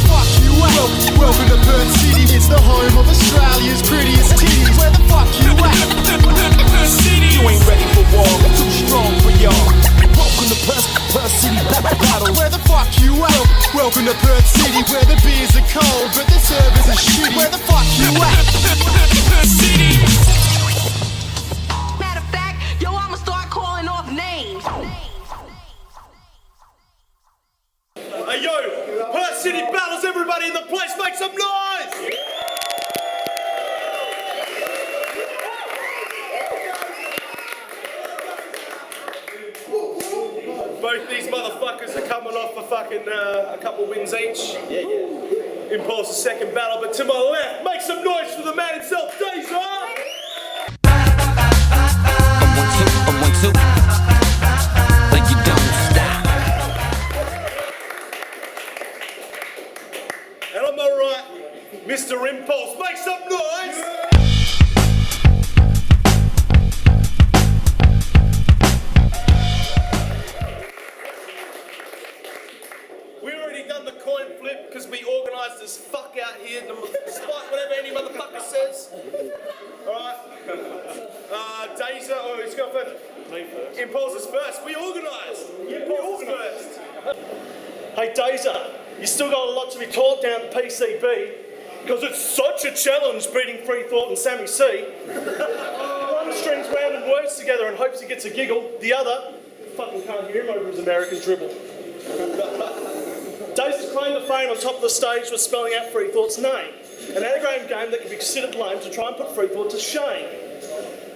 fuck you at? Welcome to Perth City, it's the home of Australia's prettiest titties. Where the fuck you at? Perth City. You ain't ready for war, I'm too strong for y'all. Welcome to Perth City battle. Where the fuck you at? Welcome to Perth City, where the beers are cold but the servers are shitty. Where the fuck you at? Perth City. Matter of fact, yo, I'ma start calling off names. Hey yo, Perth City battles, everybody in the place, make some noise! Both these motherfuckers are coming off for fucking a couple wins each. Impulse the second battle, but to my left, make some noise for the man himself, Dazer! I'm 1-2, like you don't stop. And on my right, Mr. Impulse, make some noise! We already done the coin flip because we organised as fuck out here, despite whatever any motherfucker says. Alright. Dazer, oh, who's got first? Me first. Impulse is first. We organised. Impulse is first. Hey, Dazer, you still got a lot to be taught down at PCB because it's such a challenge beating Freethought and Sammy C. One strings random words together and hopes he gets a giggle. The other, fucking can't hear him over his American dribble. Dazer's claim to fame on top of the stage was spelling out Freethought's name. An anagram game that can be considered lame to try and put Freethought to shame.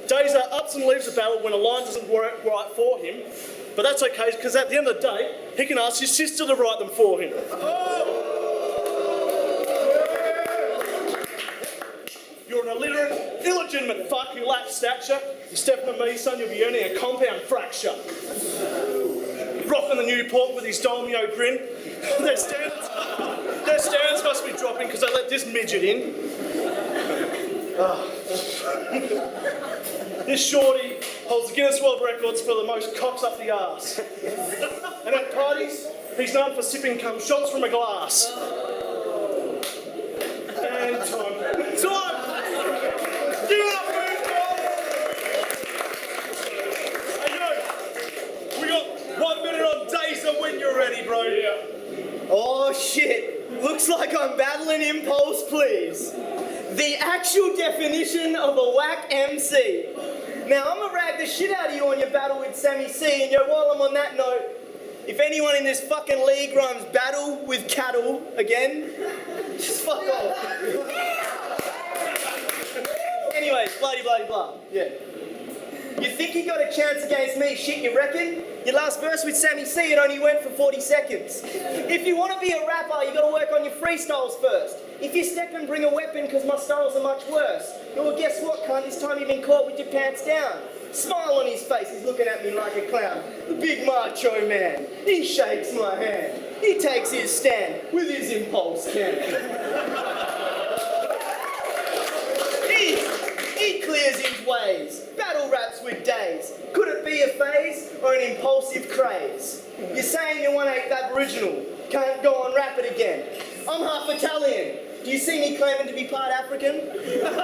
Dazer ups and leaves the battle when a line doesn't work right for him, but that's okay because at the end of the day, he can ask his sister to write them for him. You're an illiterate, illegitimate fuck who lacks stature. You step on me, son, you'll be earning a compound fracture. Rocking the Newport with his Dolmio grin. Their standards must be dropping because they let this midget in. This shorty holds the Guinness World Records for the most cocks up the arse. And at parties, he's known for sipping cum shots from a glass. And time. Give it up, man! Hey, yo! We got 1 minute on Dazer when you're ready, bro. Yeah. Oh shit, looks like I'm battling Impulse, please. The actual definition of a whack MC. Now I'm gonna rag the shit out of you on your battle with Sammy C, and yo, while I'm on that note, if anyone in this fucking league runs battle with cattle again, just fuck off. Anyways, bloody blah, yeah. You think you got a chance against me, shit, you reckon? Your last verse with Sammy C, it only went for 40 seconds. If you want to be a rapper, you got to work on your freestyles first. If you step and bring a weapon because my styles are much worse. Well, guess what, cunt? This time you've been caught with your pants down. Smile on his face, he's looking at me like a clown. The big macho man, he shakes my hand. He takes his stand with his impulse can. He clears his ways, battle raps with days. Could it be a phase or an impulsive craze? You're saying you 1/8 Aboriginal, can't go on rap it again. I'm half Italian, do you see me claiming to be part African? Let's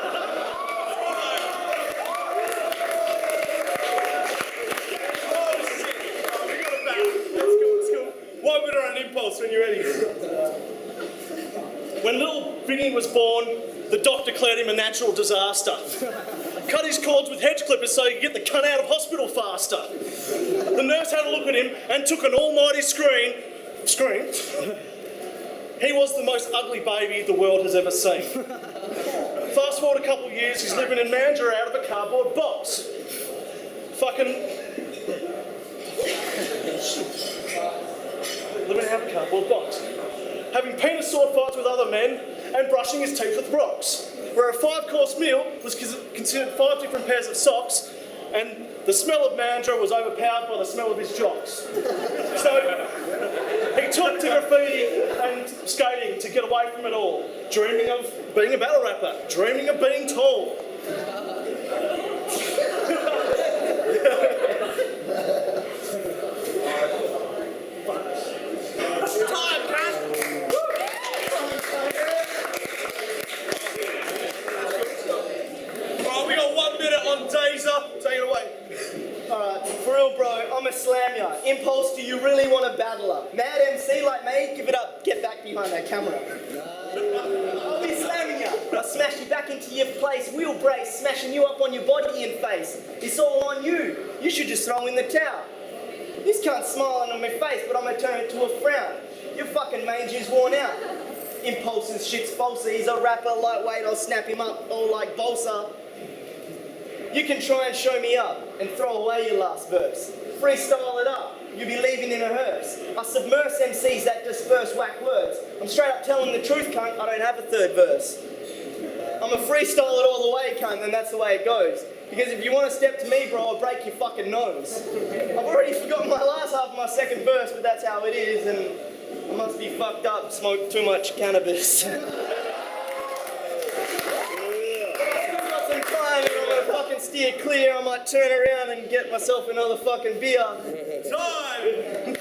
go. 1 minute on Impulse when you're ready. When little Vinny was born, the doctor declared him a natural disaster. Cut his cords with hedge clippers so he could get the cunt out of hospital faster. The nurse had a look at him and took an almighty scream. He was the most ugly baby the world has ever seen. Fast forward a couple of years, he's living in Mandurah out of a cardboard box. Living out of a cardboard box. Having penis sword fights with other men and brushing his teeth with rocks. Where a 5-course meal was considered 5 different pairs of socks, and the smell of Mandurah was overpowered by the smell of his jocks. So he took to graffiti and skating to get away from it all, dreaming of being a battle rapper, dreaming of being tall. Time, man! on, Dazer. Take it away. Alright, for real, bro, I'm a slam ya. Impulse, do you really want to battle her? Mad MC like me, give it up, get back behind that camera. I'll be slamming ya. I'll smash you back into your place, wheel brace, smashing you up on your body and face. It's all on you. You should just throw in the towel. This cunt's smiling on my face, but I'm gonna turn it to a frown. Your fucking manger's worn out. Impulse's shit's falsa, he's a rapper, lightweight, I'll snap him up all like Bolsa. You can try and show me up and throw away your last verse. Freestyle it up, you'll be leaving in a hearse. I submerse MCs that disperse whack words. I'm straight up telling the truth, cunt, I don't have a third verse. I'm a freestyle it all the way, cunt, and that's the way it goes. Because if you want to step to me, bro, I'll break your fucking nose. I've already forgotten my last half of my second verse, but that's how it is, and I must be fucked up, smoked too much cannabis. Steer clear, I might turn around and get myself another fucking beer. Time! Give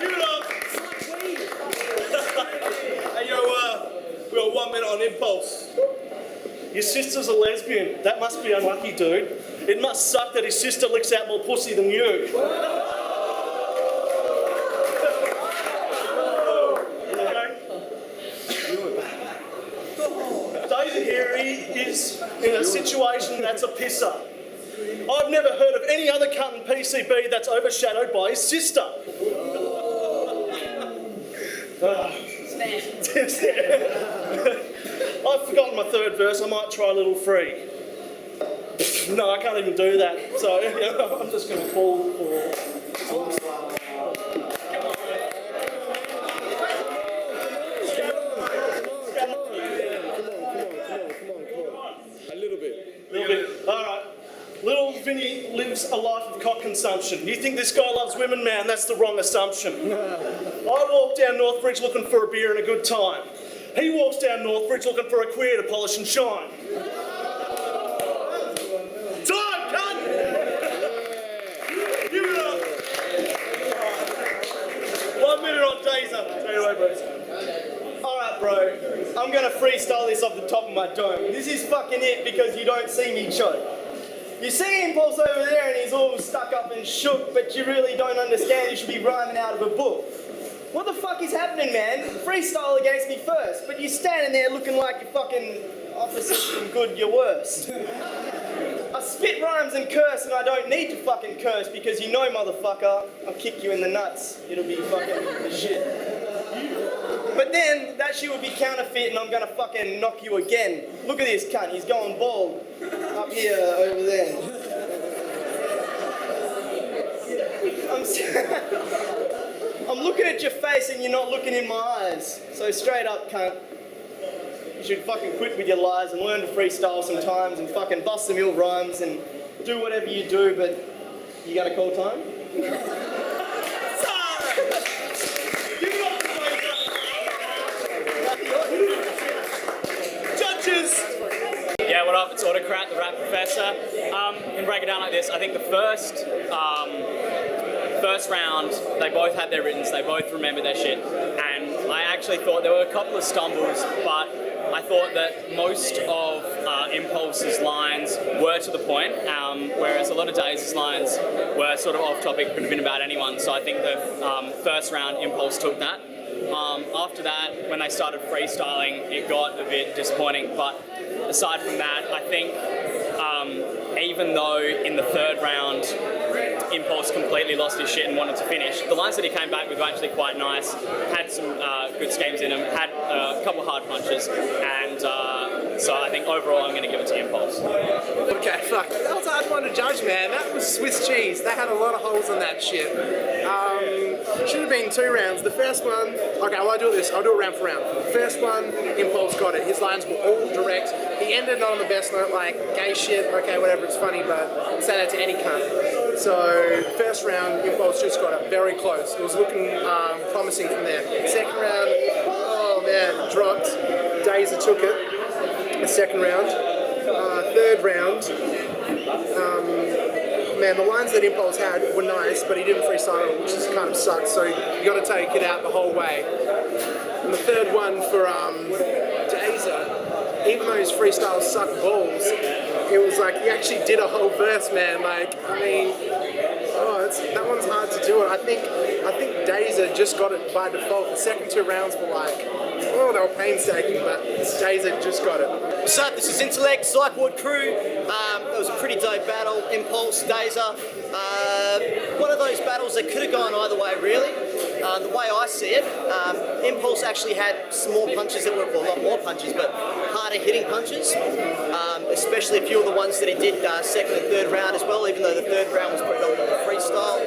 it up! Hey, yo, we got 1 minute on Impulse. Your sister's a lesbian. That must be unlucky, dude. It must suck that his sister licks out more pussy than you. Dazer here, he is in a situation that's a pisser. I've never heard of any other cunt in PCB that's overshadowed by his sister. I've forgotten my third verse, I might try a little free. No, I can't even do that, so I'm just going to call for... Alright. Little Vinny lives a life of cock consumption. You think this guy loves women, man? That's the wrong assumption. I walk down Northbridge looking for a beer and a good time. He walks down Northbridge looking for a queer to polish and shine. Time, cunt! Give it up! 1 minute on Dazer. Take it away, bros. Alright, bro. I'm gonna freestyle this off the top of my dome. This is fucking it because you don't see me choke. You see Impulse over there and he's all stuck up and shook, but you really don't understand, you should be rhyming out of a book. What the fuck is happening, man? Freestyle against me first, but you're standing there looking like you're fucking opposite from good, you're worst. I spit rhymes and curse and I don't need to fucking curse because you know, motherfucker, I'll kick you in the nuts. It'll be fucking shit. But then, that shit would be counterfeit and I'm gonna fucking knock you again. Look at this cunt, he's going bald. Up here, over there. I'm looking at your face and you're not looking in my eyes. So straight up, cunt. You should fucking quit with your lies and learn to freestyle sometimes and fucking bust some ill rhymes and do whatever you do, but you gonna call time? Judges! Yeah, what up? It's Autocrat, the rap professor. Can break it down like this. I think the first round, they both had their writtens, they both remembered their shit, and I actually thought there were a couple of stumbles, but I thought that most of Impulse's lines were to the point, whereas a lot of Dazer's lines were sort of off topic, could have been about anyone, so I think the first round Impulse took that. After that, when they started freestyling, it got a bit disappointing, but aside from that, I think even though in the third round Impulse completely lost his shit and wanted to finish, the lines that he came back with were actually quite nice, had some good schemes in them, had a couple of hard punches, and so I think overall I'm going to give it to Impulse. Okay, fuck. That was a hard one to judge, man. That was Swiss cheese. They had a lot of holes in that shit. Should have been 2 rounds. The first one, okay, well, I'll do this. I'll do it round for round. First one, Impulse got it. His lines were all direct. He ended not on the best note, like gay shit, okay, whatever, it's funny, but say that to any cunt. So, first round, Impulse just got it very close. It was looking promising from there. Second round, oh man, dropped. Dazer took it. The second round. Third round, man, the lines that Impulse had were nice, but he didn't freestyle, which just kind of sucked, so you got to take it out the whole way. And the third one for Dazer, even though his freestyles suck balls, it was like he actually did a whole verse, man. Like, I mean, that one's hard to do it. I think Dazer just got it by default. The second 2 rounds were like, well, they were painstaking, but Dazer just got it. What's up? This is Intellect, Psychward Crew. It was a pretty dope battle. Impulse, Dazer. One of those battles that could have gone either way, really. The way I see it, Impulse actually had some more punches that were, well, not more punches, but harder hitting punches. Especially a few of the ones that he did second and third round as well, even though the third round was predominantly freestyle.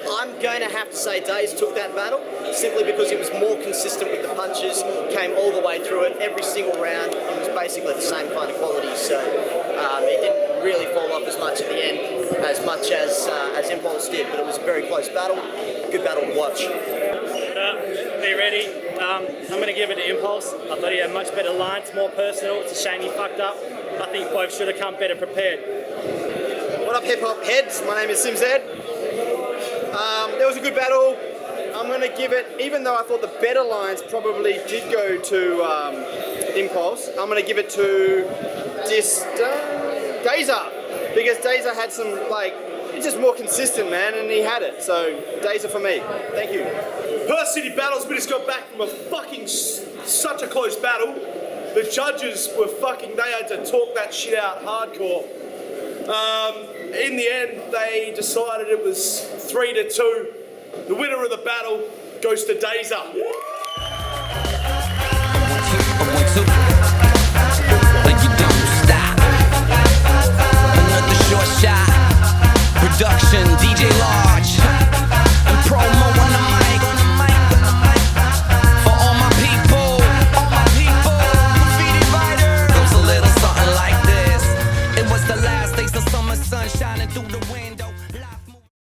I'm going to have to say Daze took that battle simply because he was more consistent with the punches, came all the way through it, every single round. It was basically the same kind of quality, so he didn't really fall off as much at the end as Impulse did, but it was a very close battle, good battle to watch. Be ready. I'm going to give it to Impulse. I thought he had much better lines, more personal. It's a shame he fucked up. I think both should have come better prepared. What up, hip hop heads? My name is Sim Zed. There was a good battle. I'm going to give it, even though I thought the better lines probably did go to Impulse, I'm going to give it to Dazer, because Dazer had some, like, it's just more consistent, man, and he had it. So Dazer for me. Thank you. Perth City battles, we just got back from a fucking such a close battle. The judges were fucking, they had to talk that shit out hardcore. In the end, they decided it was 3-2. The winner of the battle goes to Dazer. 1, 2, 1, 2. Like you don't stop. Another short shot. Production, DJ Law.